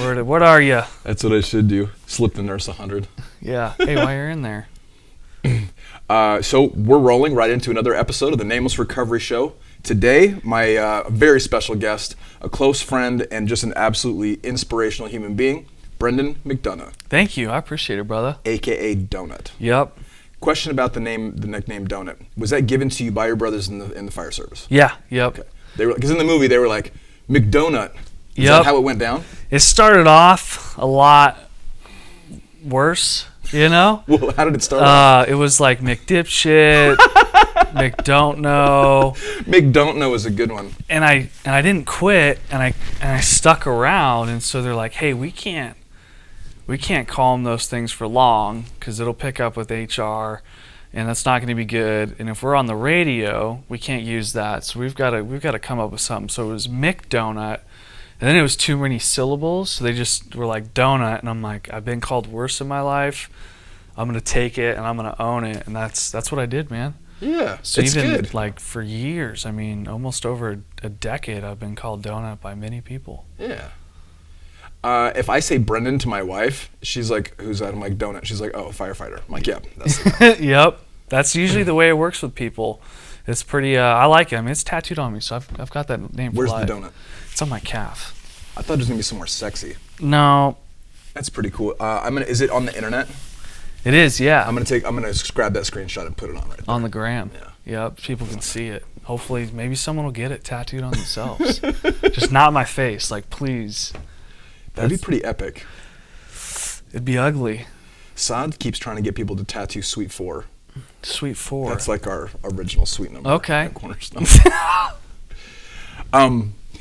What are you? That's what I should do. Slip the nurse 100. Yeah. Hey, while you're in there. So we're rolling right into another episode of the Nameless Recovery Show. Today, my very special guest, a close friend, and just an absolutely inspirational human being, Brendan McDonough. Thank you. I appreciate it, brother. AKA Donut. Yep. Question about the nickname Donut. Was that given to you by your brothers in the fire service? Yeah. Yep. Okay. Because in the movie they were like McDonut. Is Yep. that how it went down? It started off a lot worse, you know? Well, how did it start off? It was like McDipshit, McDon'tknow. McDon'tknow is a good one. And I didn't quit, and I stuck around, and so they're like, hey, we can't call them those things for long because it'll pick up with HR, and that's not going to be good. And if we're on the radio, we can't use that. So we've got to come up with something. So it was McDonut, and then it was too many syllables. So they just were like donut, and I'm like, I've been called worse in my life. I'm going to take it and I'm going to own it, and that's what I did, man. Yeah, So it's even good. like for years, I mean, almost over a decade, I've been called donut by many people. Yeah. If I say Brendan to my wife, she's like, who's that? I'm like, Donut. She's like, oh, a firefighter. I'm like, yeah, that's the guy. Yep. That's usually the way it works with people. It's pretty, I like it. I mean, it's tattooed on me, so I've got that name for Where's life. the donut? It's on my calf. I thought it was going to be somewhere sexy. No. That's pretty cool. Is it on the internet? It is, yeah. I'm gonna grab that screenshot and put it on right there. On the gram. Yeah. Yep, people can see it. Hopefully, maybe someone will get it tattooed on themselves. Just not my face, like, please. That'd be pretty epic. It'd be ugly. Saad keeps trying to get people to tattoo Sweet 4. Sweet 4. That's like our original Sweet number. Okay. At Cornerstone.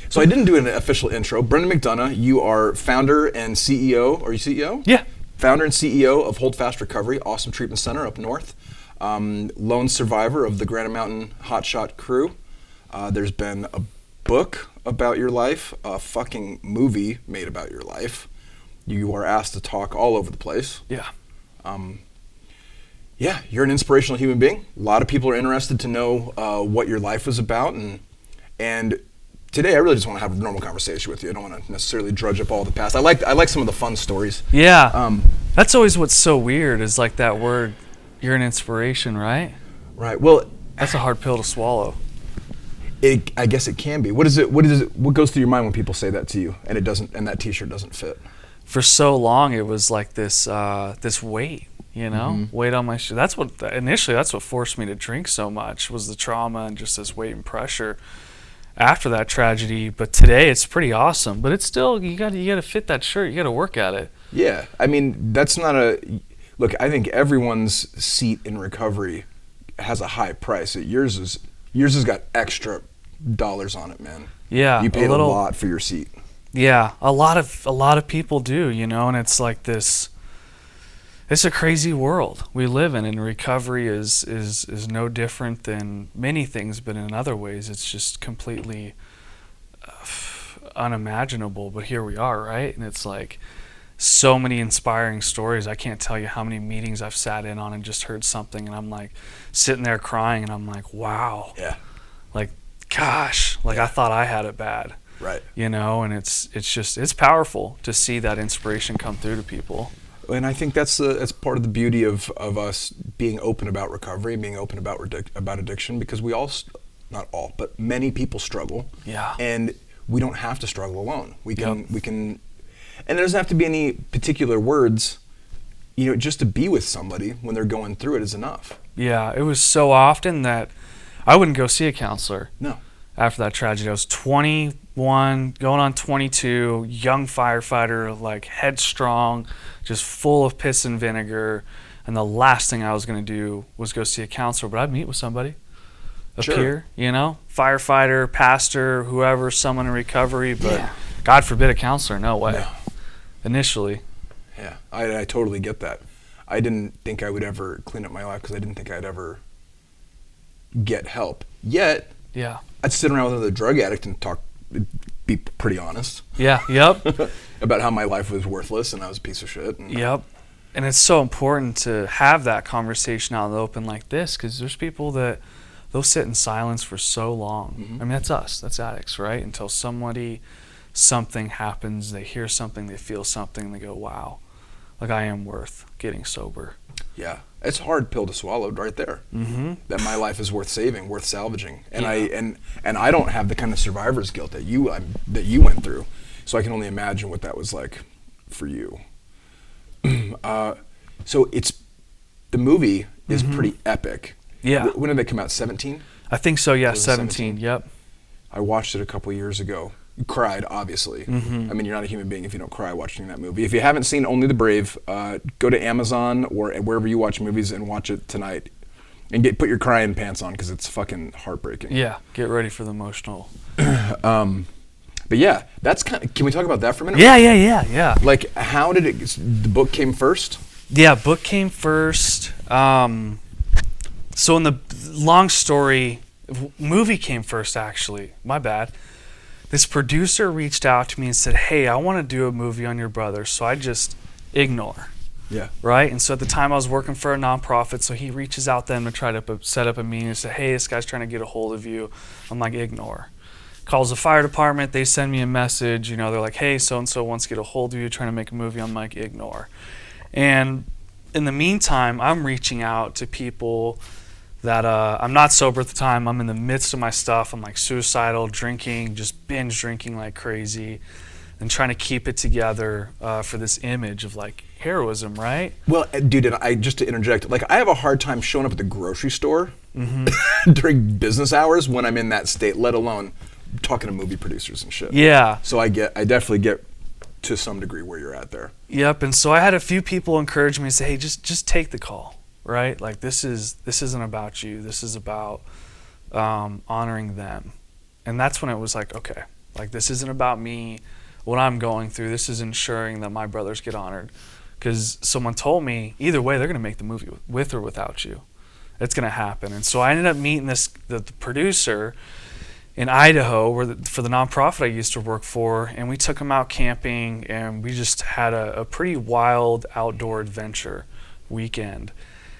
So I didn't do an official intro. Brendan McDonough, you are founder and CEO. Are you CEO? Yeah. Founder and CEO of Hold Fast Recovery, awesome treatment center up north. Lone survivor of the Granite Mountain Hotshot crew. There's been a book about your life, a fucking movie made about your life. You are asked to talk all over the place. Yeah. Yeah, you're an inspirational human being. A lot of people are interested to know what your life was about, and today I really just want to have a normal conversation with you. I don't want to necessarily drudge up all the past. I like some of the fun stories. Yeah. That's always what's so weird is like that word, you're an inspiration, right? Right. Well, That's a hard pill to swallow. I guess it can be. What goes through your mind when people say that to you and that t-shirt doesn't fit? For so long it was like this weight, you know, weight on my that's what forced me to drink so much was the trauma and just this weight and pressure after that tragedy. But today it's pretty awesome, but it's still, you got to fit that shirt, you got to work at it. Yeah, I mean, that's not look, I think everyone's seat in recovery has a high price. Yours has got extra dollars on it, man. Yeah, you paid a lot for your seat. Yeah, a lot of people do, you know, and it's like this. It's a crazy world we live in, and recovery is no different than many things, but in other ways, it's just completely unimaginable. But here we are, right? And it's like so many inspiring stories. I can't tell you how many meetings I've sat in on and just heard something, and I'm like sitting there crying, and I'm like, wow. Yeah. Like, gosh, like I thought I had it bad. Right. You know, and it's powerful to see that inspiration come through to people. And I think that's part of the beauty of us being open about recovery and being open about addiction, because we all, not all, but many people struggle. Yeah. And we don't have to struggle alone. We can, and there doesn't have to be any particular words, you know, just to be with somebody when they're going through it is enough. Yeah, it was so often that I wouldn't go see a counselor. No. After that tragedy, I was 21, going on 22, young firefighter, like headstrong, just full of piss and vinegar. And the last thing I was going to do was go see a counselor, but I'd meet with somebody, a peer, you know, firefighter, pastor, whoever, someone in recovery, but God forbid a counselor, no way. No. Initially. Yeah, I totally get that. I didn't think I would ever clean up my life because I didn't think I'd ever get help. Yet, yeah, I'd sit around with another drug addict and be pretty honest. Yeah, yep. About how my life was worthless and I was a piece of shit. Yep. And it's so important to have that conversation out in the open like this, because there's people that they'll sit in silence for so long. Mm-hmm. I mean, that's us. That's addicts, right? Until somebody something happens, they hear something, they feel something, they go, wow, like I am worth getting sober. Yeah, it's a hard pill to swallow right there. Mm-hmm. That my life is worth saving, worth salvaging, and I don't have the kind of survivor's guilt that you went through, so I can only imagine what that was like for you. So the movie is pretty epic. Yeah. When did it come out? 17? I think so. Yeah, 17. Yep. I watched it a couple years ago. Cried, obviously. Mm-hmm. I mean, you're not a human being if you don't cry watching that movie. If you haven't seen Only the Brave, go to Amazon or wherever you watch movies and watch it tonight. And put your crying pants on because it's fucking heartbreaking. Yeah, get ready for the emotional. But yeah, that's kind of. Can we talk about that for a minute? Yeah. Like, how did it? The book came first. Yeah, book came first. So in the long story, movie came first. Actually, my bad. This producer reached out to me and said, "Hey, I want to do a movie on your brother." So I just ignore. Yeah. Right. And so at the time I was working for a nonprofit, so he reaches out then to try to set up a meeting and say, "Hey, this guy's trying to get a hold of you." I'm like, ignore. Calls the fire department, they send me a message, they're like, "Hey, so-and-so wants to get a hold of you, trying to make a movie." I'm like, ignore. And in the meantime, I'm reaching out to people that I'm not sober at the time. I'm in the midst of my stuff. I'm like suicidal, drinking, just binge drinking like crazy, and trying to keep it together for this image of like heroism, right? Well, dude, and just to interject, like I have a hard time showing up at the grocery store during business hours when I'm in that state, let alone talking to movie producers and shit. Yeah. So I definitely get to some degree where you're at there. Yep. And so I had a few people encourage me and say, "Hey, just take the call, right? Like this isn't about you. This is about honoring them." And that's when it was like, okay, like this isn't about me, what I'm going through. This is ensuring that my brothers get honored. Because someone told me, either way, they're going to make the movie with or without you. It's going to happen. And so I ended up meeting the producer in Idaho for the nonprofit I used to work for, and we took him out camping, and we just had a pretty wild outdoor adventure weekend.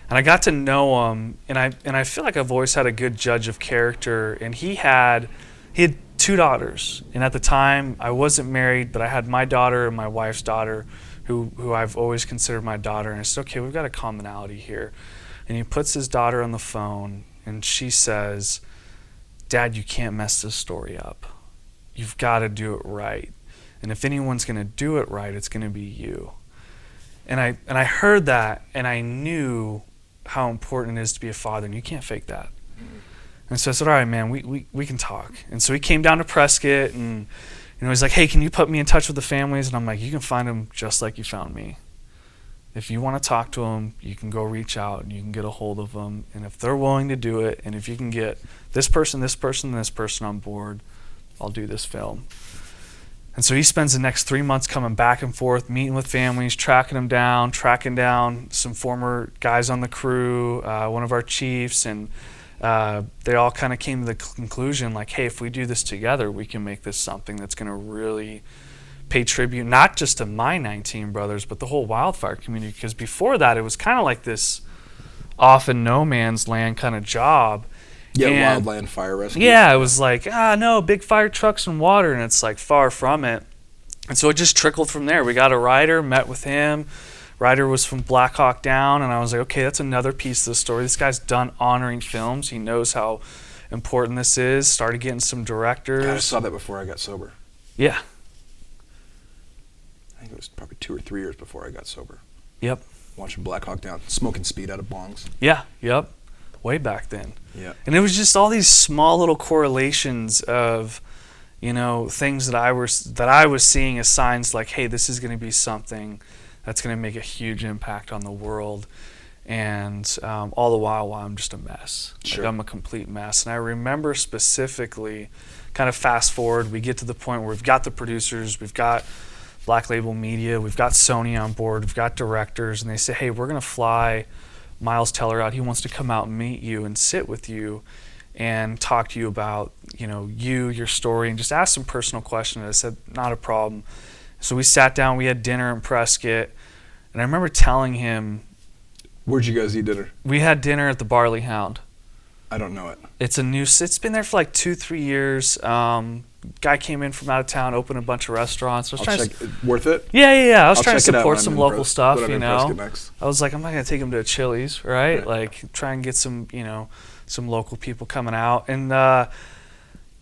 And I got to know him, and I feel like I've always had a good judge of character. And he had 2 daughters, and at the time I wasn't married, but I had my daughter and my wife's daughter, who I've always considered my daughter. And I said, okay, we've got a commonality here. And he puts his daughter on the phone, and she says, "Dad, you can't mess this story up. You've got to do it right. And if anyone's going to do it right, it's going to be you." And I heard that, and I knew how important it is to be a father, and you can't fake that. And so I said, "All right, man, we can talk." And so he came down to Prescott, and he's like, "Hey, can you put me in touch with the families?" And I'm like, "You can find them just like you found me. If you want to talk to them, you can go reach out and you can get a hold of them. And if they're willing to do it, and if you can get this person, this person, and this person on board, I'll do this film." And so he spends the next 3 months coming back and forth, meeting with families, tracking down some former guys on the crew, one of our chiefs, and they all kind of came to the conclusion like, hey, if we do this together, we can make this something that's going to really pay tribute, not just to my 19 brothers, but the whole wildfire community. Because before that, it was kind of like this off in no man's land kind of job. Yeah, wildland fire rescue. Yeah, it was like, no, big fire trucks and water, and it's like far from it. And so it just trickled from there. We got a writer, met with him. Writer was from Black Hawk Down, and I was like, okay, that's another piece of the story. This guy's done honoring films. He knows how important this is. Started getting some directors. God, I saw that before I got sober. Yeah. I think it was probably 2 or 3 years before I got sober. Yep. Watching Black Hawk Down, smoking speed out of bongs. Yeah, yep. Way back then. Yeah. And it was just all these small little correlations of, things that I was seeing as signs like, hey, this is going to be something that's going to make a huge impact on the world. And all the while I'm just a mess. Sure. Like I'm a complete mess. And I remember specifically, kind of fast forward, we get to the point where we've got the producers, we've got Black Label Media, we've got Sony on board, we've got directors, and they say, hey, we're going to fly Miles Teller out. He wants to come out and meet you and sit with you and talk to you about, your story, and just ask some personal questions. I said, not a problem. So we sat down, we had dinner in Prescott, and I remember telling him. Where'd you guys eat dinner? We had dinner at the Barley Hound. I don't know it. It's been there for like 2-3 years. guy came in from out of town, opened a bunch of restaurants. I was trying to, worth it? yeah. I was I'll trying to check it out support when some I'm in local Pres- stuff, when I'm you in know. Prescott next. I was like, I'm not gonna take him to a Chili's, right? Right. Like, try and get some, you know, some local people coming out. And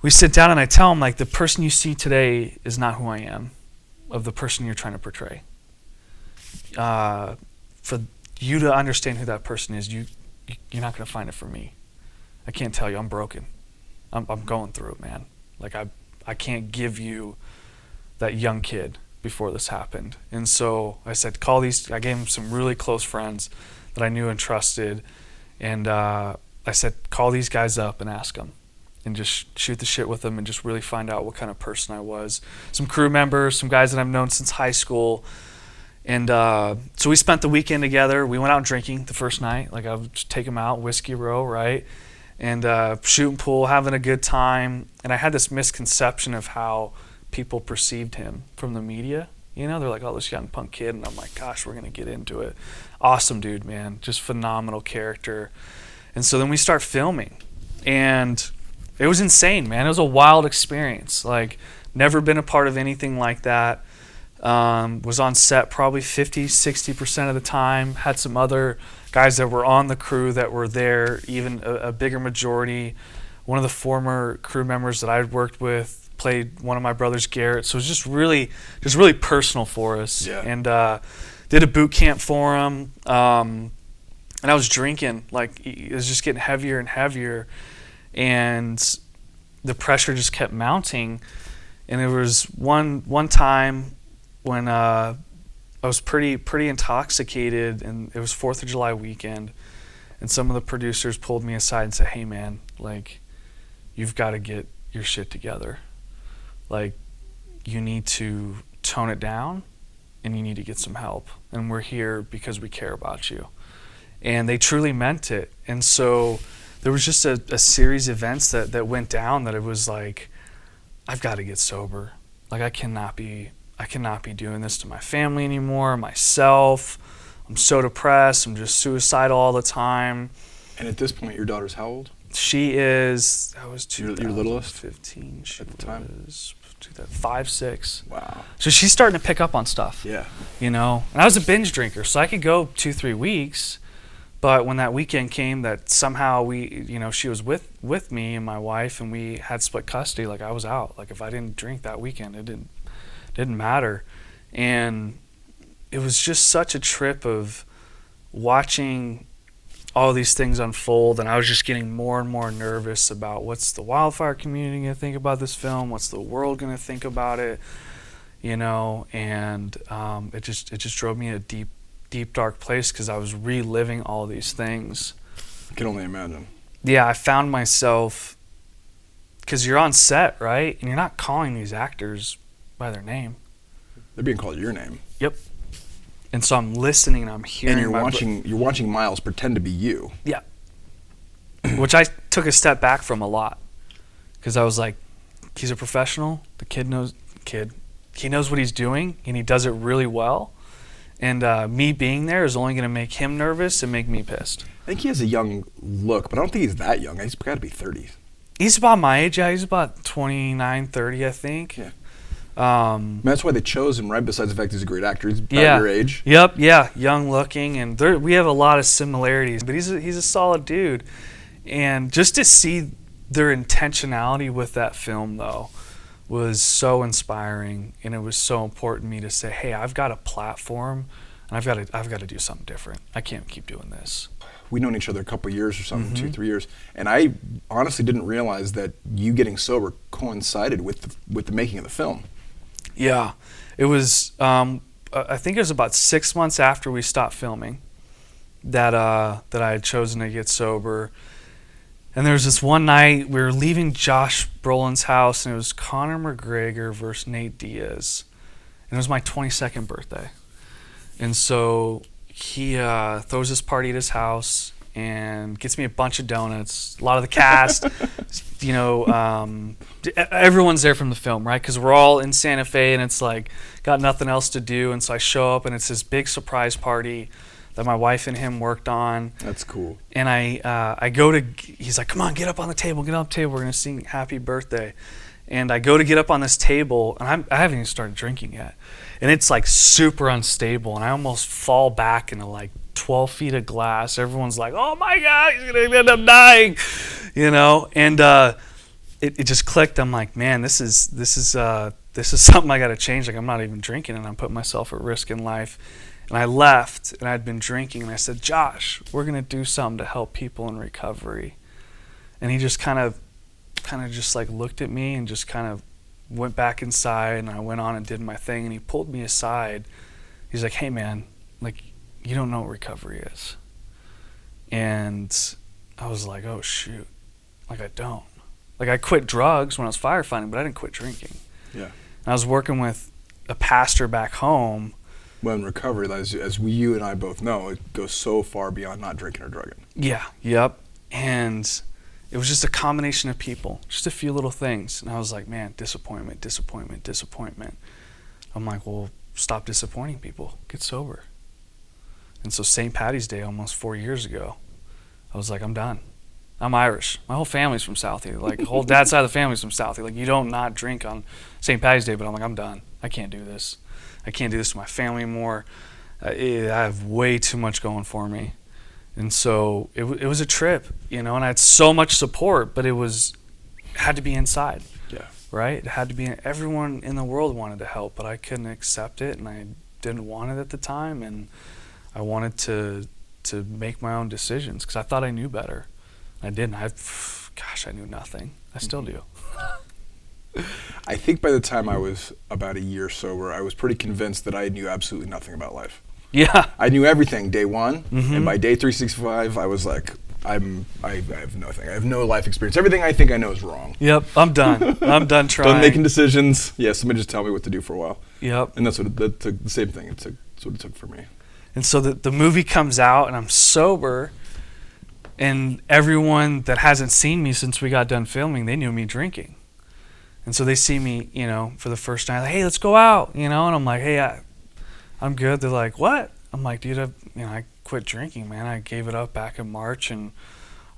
we sit down and I tell him, like, the person you see today is not who I am, of the person you're trying to portray. For you to understand who that person is, you're not gonna find it from me. I can't tell you. I'm broken. I'm going through it, man. Like, I can't give you that young kid before this happened. And so I said, call these. I gave him some really close friends that I knew and trusted, and I said, call these guys up and ask them, and just shoot the shit with them, and just really find out what kind of person I was. Some crew members, some guys that I've known since high school. And so we spent the weekend together. We went out drinking the first night. Like, I would just take them out, Whiskey Row, right? And shooting pool, having a good time. And I had this misconception of how people perceived him from the media. You know, they're like, oh, this young punk kid. And I'm like, gosh, we're going to get into it. Awesome dude, man. Just phenomenal character. And so then we start filming. And it was insane, man. It was a wild experience. Like, never been a part of anything like that. Was on set probably 50-60% of the time. Had some other guys that were on the crew that were there, even a bigger majority. One of the former crew members that I'd worked with played one of my brothers, Garrett. So it was just really personal for us. Yeah. And did a boot camp for him. And I was drinking. Like, it was just getting heavier and heavier. And the pressure just kept mounting. And there was one time when I was pretty intoxicated, and it was 4th of July weekend, and some of the producers pulled me aside and said, hey man, like, you've got to get your shit together. Like, you need to tone it down, and you need to get some help, and we're here because we care about you. And they truly meant it. And so there was just a series of events that went down that it was like, I've got to get sober. Like, I cannot be doing this to my family anymore, myself. I'm so depressed. I'm just suicidal all the time. And at this point, your daughter's how old? She is, that was Your littlest? 2015. She at the time? was 5, 6. Wow. So she's starting to pick up on stuff. Yeah. You know? And I was a binge drinker, so I could go 2-3 weeks. But when that weekend came that somehow she was with me and my wife, and we had split custody, like, I was out. Like, if I didn't drink that weekend, it didn't matter. And it was just such a trip of watching all these things unfold, and I was just getting more and more nervous about what's the wildfire community going to think about this film, what's the world going to think about it, you know. And it just drove me in a deep dark place, because I was reliving all these things. I can only imagine. Yeah, I found myself, because you're on set, right, and you're not calling these actors by their name. They're being called your name. Yep. And so I'm listening and I'm hearing. And you're watching Miles pretend to be you. Yeah. Which I took a step back from a lot, because I was like, he's a professional. The kid knows. He knows what he's doing, and he does it really well. And me being there is only going to make him nervous and make me pissed. I think he has a young look, but I don't think he's that young. He's got to be 30s. He's about my age. Yeah, he's about 29, 30, I think. Yeah. That's why they chose him, right? Besides the fact he's a great actor, he's about your age. Yep, yeah, young looking, and we have a lot of similarities. But he's a solid dude, and just to see their intentionality with that film, though, was so inspiring, and it was so important to me to say, hey, I've got a platform, and I've got to do something different. I can't keep doing this. We've known each other a couple of years or something, 2-3 years, and I honestly didn't realize that you getting sober coincided with the making of the film. Yeah, it was. I think it was about 6 months after we stopped filming that I had chosen to get sober. And there was this one night we were leaving Josh Brolin's house, and it was Conor McGregor versus Nate Diaz, and it was my 22nd birthday. And so he throws this party at his house and gets me a bunch of donuts. A lot of the cast, everyone's there from the film, right? Because we're all in Santa Fe, and it's like got nothing else to do. And so I show up, and it's this big surprise party that my wife and him worked on. That's cool. And I go to, he's like, come on, get up on the table, we're going to sing Happy Birthday. And I go to get up on this table, and I haven't even started drinking yet. And it's like super unstable, and I almost fall back into like 12 feet of glass. Everyone's like, oh my God, he's going to end up dying, you know? And it just clicked. I'm like, man, this is something I got to change. Like, I'm not even drinking, and I'm putting myself at risk in life. And I left, and I'd been drinking, and I said, Josh, we're going to do something to help people in recovery. And he just kind of just like looked at me and just kind of went back inside, and I went on and did my thing, and he pulled me aside. He's like, hey man, like, you don't know what recovery is. And I was like, oh shoot, like I don't. Like, I quit drugs when I was firefighting, but I didn't quit drinking. Yeah. And I was working with a pastor back home. Well, in recovery, you and I both know, it goes so far beyond not drinking or drugging. Yeah, yep. And it was just a combination of people, just a few little things. And I was like, man, disappointment. I'm like, well, stop disappointing people. Get sober. And so St. Paddy's Day, almost 4 years ago, I was like, I'm done. I'm Irish. My whole family's from Southie. Like, the whole dad's side of the family's from Southie. Like, you don't not drink on St. Paddy's Day, but I'm like, I'm done. I can't do this. I can't do this to my family anymore. I have way too much going for me. And so it was a trip, you know, and I had so much support, but it had to be inside. Yeah. Right? It had to be, everyone in the world wanted to help, but I couldn't accept it, and I didn't want it at the time, and I wanted to make my own decisions because I thought I knew better. I didn't. I knew nothing. I still do. I think by the time I was about a year sober, I was pretty convinced that I knew absolutely nothing about life. Yeah. I knew everything day one, Mm-hmm. and by day 365, I was like, I have nothing. I have no life experience. Everything I think I know is wrong. Yep, I'm done. I'm done trying. Done making decisions. Yeah, somebody just tell me what to do for a while. Yep. And that's what that took. The same thing. That's what it took for me. And so the movie comes out, and I'm sober, and everyone that hasn't seen me since we got done filming, they knew me drinking. And so they see me, you know, for the first time, like, hey, let's go out, you know, and I'm like, hey, I'm good. They're like, what? I'm like, dude, I quit drinking, man. I gave it up back in March, and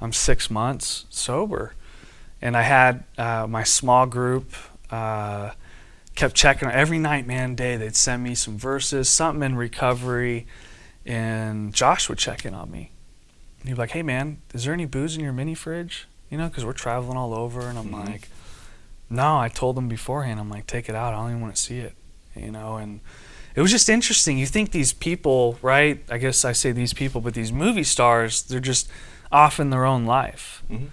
I'm 6 months sober. And I had my small group kept checking every night, man, day. They'd send me some verses, something in recovery, and Josh would check in on me. And he'd be like, hey, man, is there any booze in your mini fridge? You know, because we're traveling all over. And I'm like, no, I told them beforehand. I'm like, take it out. I don't even want to see it, you know. And it was just interesting. You think these people, right? I guess I say these people, but these movie stars, they're just off in their own life. Mm-hmm.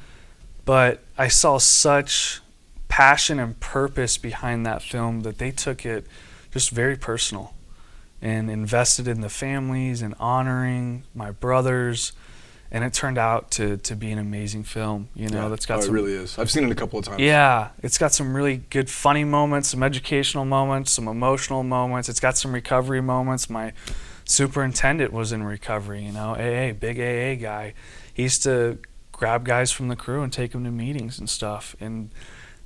But I saw such passion and purpose behind that film that they took it just very personal and invested in the families and honoring my brothers. And it turned out to be an amazing film, you know. Yeah. That's got it some, really is. I've seen it a couple of times. yeah, it's got some really good funny moments, some educational moments, some emotional moments. It's got some recovery moments. My superintendent was in recovery, you know, big AA guy. He used to grab guys from the crew and take them to meetings and stuff. And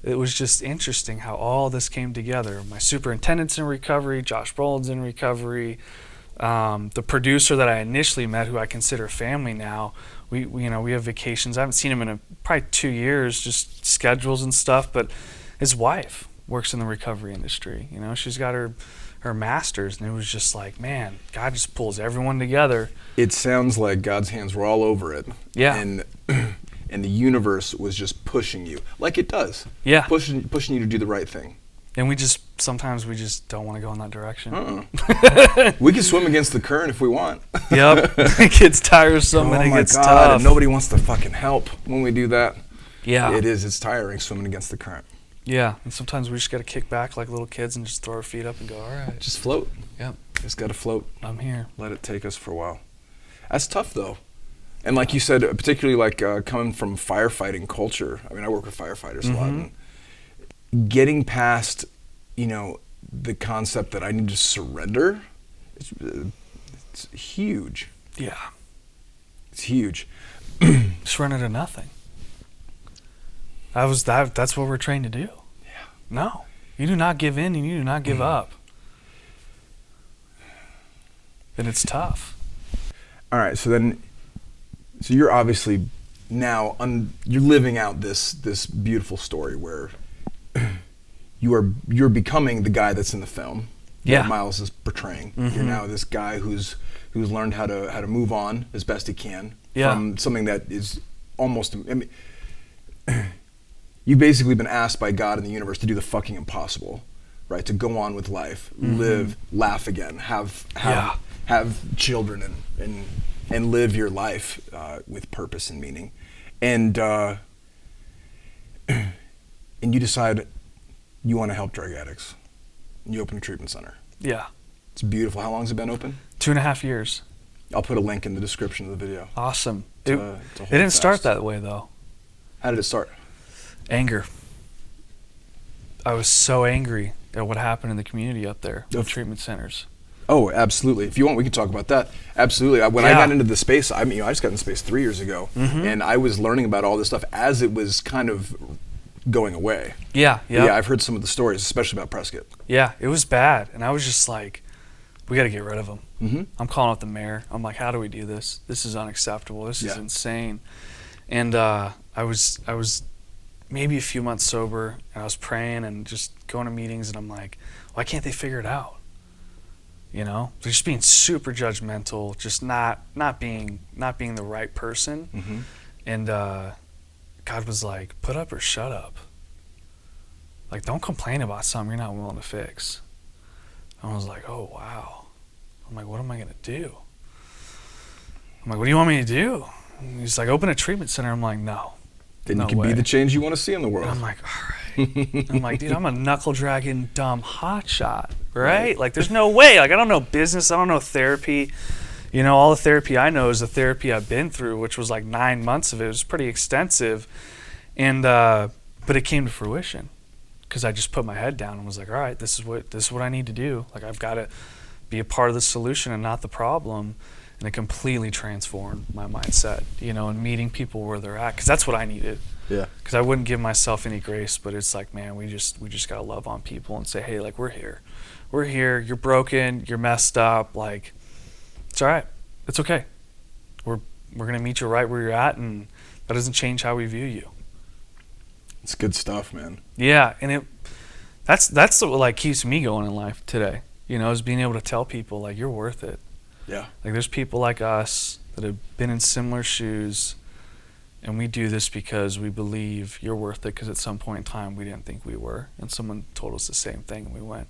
it was just interesting how all this came together. My superintendent's in recovery, Josh Brolin's in recovery. The producer that I initially met, who I consider family now, we have vacations. I haven't seen him in probably 2 years, just schedules and stuff. But his wife works in the recovery industry. You know, she's got her master's, and it was just like, man, God just pulls everyone together. It sounds like God's hands were all over it. Yeah. And the universe was just pushing you, like it does. Yeah. Pushing you to do the right thing. And sometimes we just don't want to go in that direction. We can swim against the current if we want. Yep. It gets tiresome and it gets tough. And nobody wants to fucking help when we do that. Yeah. It's tiring swimming against the current. Yeah. And sometimes we just got to kick back like little kids and just throw our feet up and go, all right. Just float. Yep. Just got to float. I'm here. Let it take us for a while. That's tough though. And like you said, particularly like coming from firefighting culture. I mean, I work with firefighters a lot. And getting past, you know, the concept that I need to surrender, it's huge. Yeah. It's huge. Surrender to nothing. That's what we're trained to do. Yeah. No. You do not give in and you do not give up. And it's tough. All right, so you're obviously now you're living out this beautiful story where you're becoming the guy that's in the film Yeah. that Miles is portraying. You're now this guy who's learned how to move on as best he can from something that is almost. I mean, you've basically been asked by God and the universe to do the fucking impossible, right? To go on with life, live, laugh again, have children, and live your life with purpose and meaning, and you decide you want to help drug addicts, and you open a treatment center. Yeah. It's beautiful. How long has it been open? 2.5 years. I'll put a link in the description of the video. Awesome. To It didn't start that way, though. How did it start? Anger. I was so angry at what happened in the community up there with treatment centers. Oh, absolutely. If you want, we can talk about that. Absolutely. When I got into the space, I just got into space 3 years ago, and I was learning about all this stuff as it was kind of going away. Yeah. I've heard some of the stories, especially about Prescott. Yeah, it was bad, and I was just like, we got to get rid of him. I'm calling up the mayor. I'm like, how do we do this? This is unacceptable. This is insane. And I was maybe a few months sober, and I was praying and just going to meetings, and I'm like, why can't they figure it out? You know, they're just being super judgmental, just not being the right person. And God was like, put up or shut up. Like, don't complain about something you're not willing to fix. I was like, oh, wow. I'm like, what am I going to do? I'm like, what do you want me to do? And he's like, open a treatment center. I'm like, no. Then you can be the change you want to see in the world. And I'm like, all right. I'm like, dude, I'm a knuckle-dragging, dumb hotshot, right? Like, there's no way. Like, I don't know business. I don't know therapy. You know, all the therapy I know is the therapy I've been through, which was like 9 months of it. It was pretty extensive. And but it came to fruition because I just put my head down and was like, all right, this is what I need to do. Like, I've got to be a part of the solution and not the problem. And it completely transformed my mindset, you know, and meeting people where they're at, because that's what I needed. Yeah. Because I wouldn't give myself any grace, but it's like, man, we just got to love on people and say, hey, like, we're here. You're broken. You're messed up. Like, it's all right. It's okay. We're gonna meet you right where you're at, and that doesn't change how we view you. It's good stuff, man. Yeah, and that's what like keeps me going in life today. You know, is being able to tell people like, you're worth it. Yeah. Like, there's people like us that have been in similar shoes, and we do this because we believe you're worth it, because at some point in time we didn't think we were, and someone told us the same thing, and we went,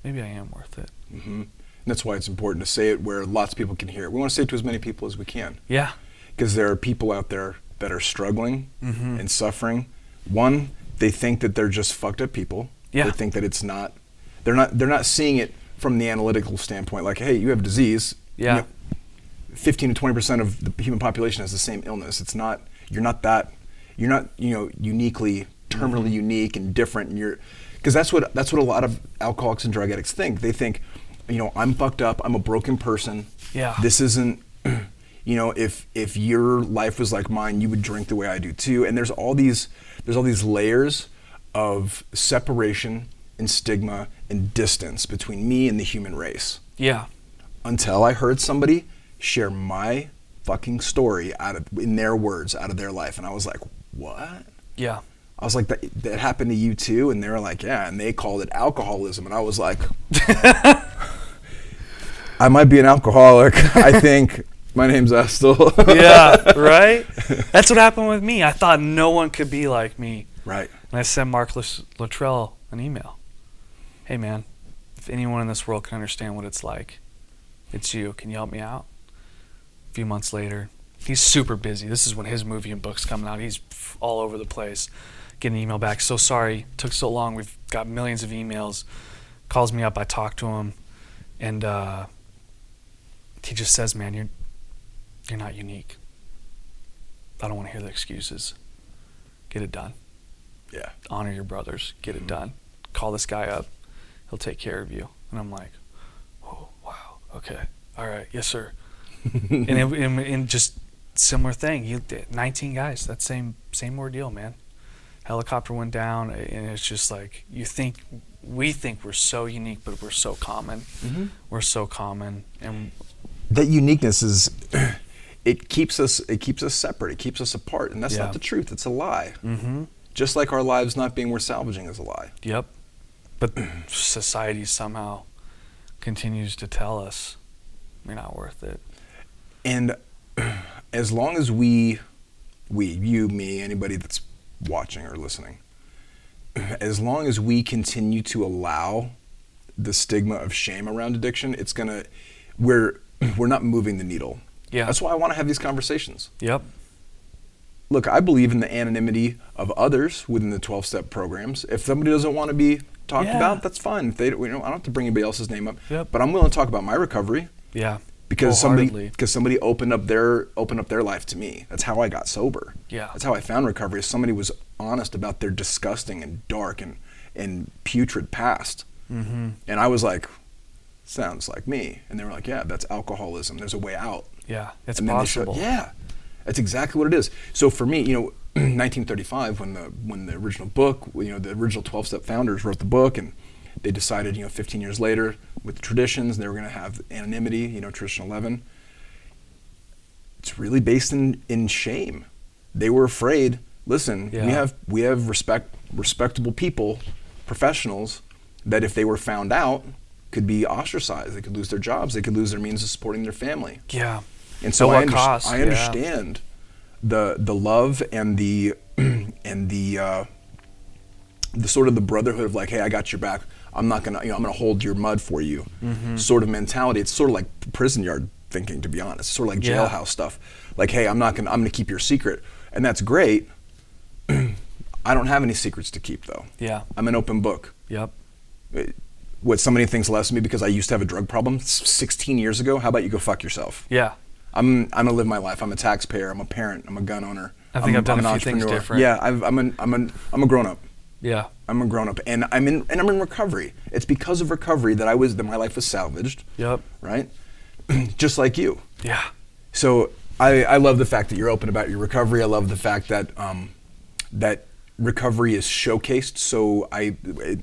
maybe I am worth it. And that's why it's important to say it where lots of people can hear it. We want to say it to as many people as we can. Yeah. Because there are people out there that are struggling and suffering. One, they think that they're just fucked up people. Yeah. They think that it's not. They're not seeing it from the analytical standpoint. Like, hey, you have disease. Yeah. You know, 15 to 20% of the human population has the same illness. It's not. You're not uniquely, terminally unique and different. And because that's what a lot of alcoholics and drug addicts think. They think, I'm fucked up. I'm a broken person. Yeah. This isn't. If your life was like mine, you would drink the way I do too. And there's all these layers of separation and stigma and distance between me and the human race. Yeah. Until I heard somebody share my fucking story in their words out of their life, and I was like, what? Yeah. I was like, that happened to you too? And they were like, yeah. And they called it alcoholism, and I was like, I might be an alcoholic. I think my name's Estel. Yeah, right? That's what happened with me. I thought no one could be like me. Right. And I sent Mark Luttrell an email. Hey, man, if anyone in this world can understand what it's like, it's you. Can you help me out? A few months later, he's super busy. This is when his movie and book's coming out. He's all over the place. Get an email back. So sorry, took so long. We've got millions of emails. Calls me up. I talk to him, and he just says, "Man, you're not unique. I don't want to hear the excuses. Get it done. Yeah. Honor your brothers. Get it done. Call this guy up. He'll take care of you." And I'm like, "Oh, wow. Okay. All right. Yes, sir." and just similar thing. 19 guys. That same ordeal, man. Helicopter went down, and it's just like we think we're so unique, but we're so common. We're so common, and that uniqueness is it keeps us separate. It keeps us apart, and that's not the truth. It's a lie. Just like our lives not being worth salvaging is a lie. Yep. But society somehow continues to tell us we're not worth it. And as long as we, you, me, anybody that's watching or listening, as long as we continue to allow the stigma of shame around addiction, we're not moving the needle. Yeah. That's why I want to have these conversations. Yep. Look, I believe in the anonymity of others within the 12-step programs. If somebody doesn't want to be talked about, that's fine. If they, I don't have to bring anybody else's name up. Yep. But I'm willing to talk about my recovery. Yeah. Because somebody opened up their life to me. That's how I got sober. Yeah. That's how I found recovery. Somebody was honest about their disgusting and dark and putrid past. Mm-hmm. And I was like, sounds like me. And they were like, yeah, that's alcoholism. There's a way out. Yeah, it's and possible. Yeah, that's exactly what it is. So for me, 1935, when the original book, the original 12-step founders wrote the book, and they decided, 15 years later, with the traditions, they were going to have anonymity, tradition 11. It's really based in shame. They were afraid. Listen, we have respectable people, professionals, that if they were found out, could be ostracized. They could lose their jobs. They could lose their means of supporting their family. Yeah. And so I understand the love and the sort of the brotherhood of like, hey, I got your back. I'm not gonna, I'm gonna hold your mud for you, sort of mentality. It's sort of like prison yard thinking, to be honest. It's sort of like jailhouse stuff. Like, hey, I'm gonna keep your secret, and that's great. I don't have any secrets to keep, though. Yeah. I'm an open book. Yep. What somebody thinks less of me because I used to have a drug problem 16 years ago. How about you go fuck yourself? Yeah. I'm gonna live my life. I'm a taxpayer. I'm a parent. I'm a gun owner. I think I've done a few things different. Yeah, I'm a grown up. Yeah. I'm a grown up, and I'm in recovery. It's because of recovery that my life was salvaged. Yep. Right. Just like you. Yeah. So I love the fact that you're open about your recovery. I love the fact that that recovery is showcased. So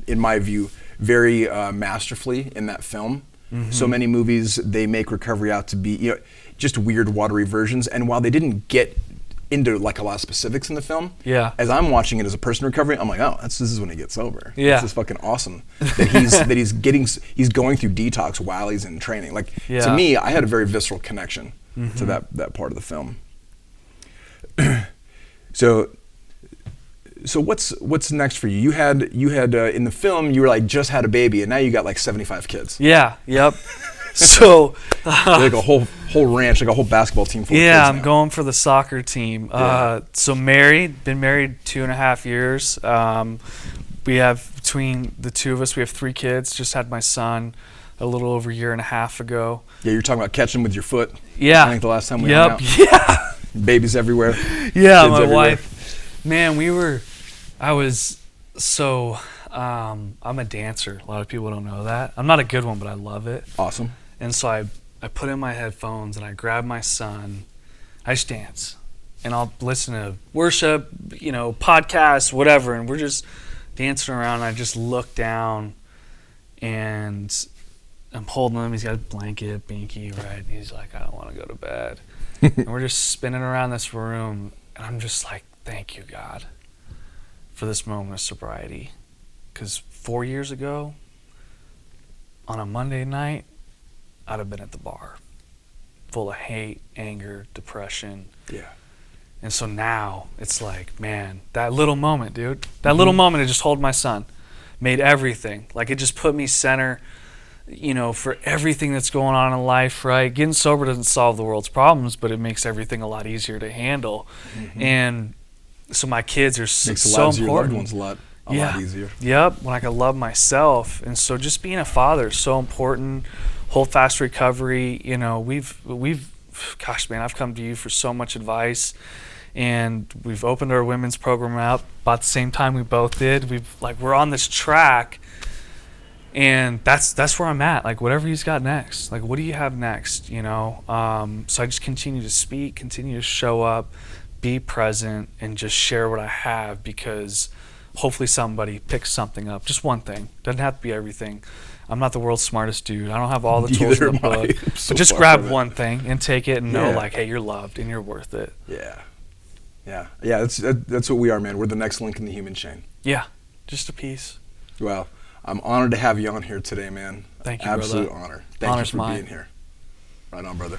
in my view, very masterfully in that film. Mm-hmm. So many movies, they make recovery out to be just weird, watery versions. And while they didn't get into like a lot of specifics in the film, as I'm watching it as a person in recovery, I'm like, oh, this is when he gets sober. Yeah. This is fucking awesome that he's going through detox while he's in training. Like to me, I had a very visceral connection to that part of the film. So what's next for you? You had in the film, you were like just had a baby, and now you got like 75 kids. Yeah. Yep. So like a whole ranch, like a whole basketball team full of kids. Yeah, I'm going for the soccer team. So been married 2.5 years. We have, between the two of us, we have 3 kids. Just had my son a little over a year and a half ago. Yeah, you're talking about catching with your foot. Yeah. I think the last time we hung out. Yeah. Babies everywhere. Yeah, kids my everywhere. wife. Man, I'm a dancer. A lot of people don't know that. I'm not a good one, but I love it. Awesome. And so I put in my headphones and I grab my son. I just dance. And I'll listen to worship, podcasts, whatever. And we're just dancing around. And I just look down and I'm holding him. He's got a blanket, binky, right? And he's like, I don't want to go to bed. And we're just spinning around this room. And I'm just like, thank you, God, for this moment of sobriety. Because 4 years ago, on a Monday night, I'd have been at the bar, full of hate, anger, depression. Yeah. And so now it's like, man, that little moment, dude, that little moment to just hold my son made everything. Like, it just put me center, for everything that's going on in life, right? Getting sober doesn't solve the world's problems, but it makes everything a lot easier to handle. Mm-hmm. And so my kids are so important. Makes the lives of your loved ones a lot easier. Yep, when I can love myself. And so just being a father is so important. Hold fast recovery, gosh, man, I've come to you for so much advice. And we've opened our women's program up about the same time we both did. We're on this track, and that's where I'm at. Like, whatever he's got next, like, what do you have next? So I just continue to speak, continue to show up, be present, and just share what I have, because hopefully somebody picks something up. Just one thing. Doesn't have to be everything. I'm not the world's smartest dude. I don't have all the tools in the book. But just grab one thing and take it and know, like, hey, you're loved and you're worth it. Yeah. Yeah. That's what we are, man. We're the next link in the human chain. Yeah, just a piece. Well, I'm honored to have you on here today, man. Thank you, Absolute brother. honor. Thank Honor's you for mine. being here. Right on, brother.